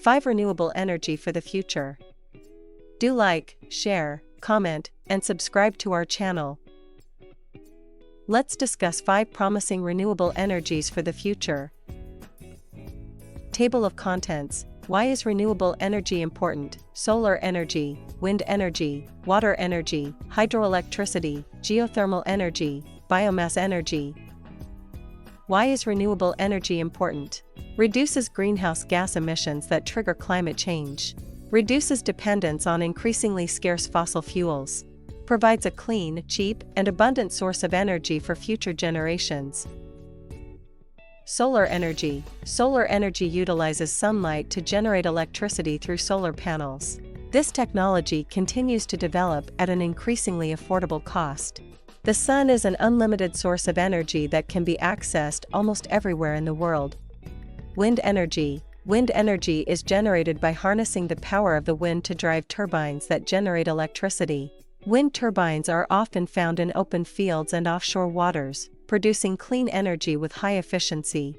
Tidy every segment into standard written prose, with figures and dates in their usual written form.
5 Renewable energy for the future. Do like, share, comment, and subscribe to our channel. Let's discuss 5 promising renewable energies for the future. Table of contents. Why is renewable energy important? Solar energy, wind energy, water energy, hydroelectricity, geothermal energy, biomass energy. Why is renewable energy important? Reduces greenhouse gas emissions that trigger climate change. Reduces dependence on increasingly scarce fossil fuels. Provides a clean, cheap, and abundant source of energy for future generations. Solar energy. Solar energy utilizes sunlight to generate electricity through solar panels. This technology continues to develop at an increasingly affordable cost. The sun is an unlimited source of energy that can be accessed almost everywhere in the world. Wind energy. Wind energy is generated by harnessing the power of the wind to drive turbines that generate electricity. Wind turbines are often found in open fields and offshore waters, producing clean energy with high efficiency.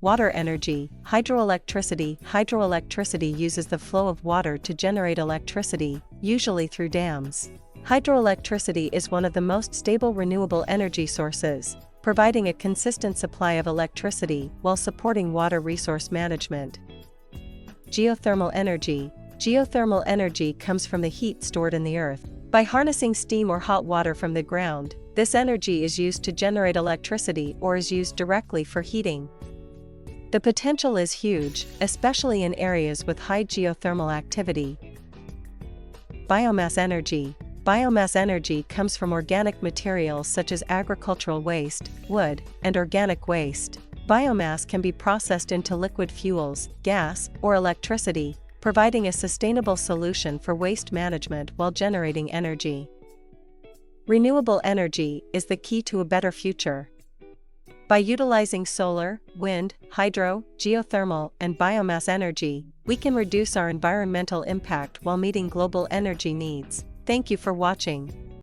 Water energy. Hydroelectricity. Hydroelectricity uses the flow of water to generate electricity, usually through dams. Hydroelectricity is one of the most stable renewable energy sources, providing a consistent supply of electricity while supporting water resource management. Geothermal energy. Geothermal energy comes from the heat stored in the earth. By harnessing steam or hot water from the ground, this energy is used to generate electricity or is used directly for heating. The potential is huge, especially in areas with high geothermal activity. Biomass energy. Biomass energy comes from organic materials such as agricultural waste, wood, and organic waste. Biomass can be processed into liquid fuels, gas, or electricity, providing a sustainable solution for waste management while generating energy. Renewable energy is the key to a better future. By utilizing solar, wind, hydro, geothermal, and biomass energy, we can reduce our environmental impact while meeting global energy needs. Thank you for watching.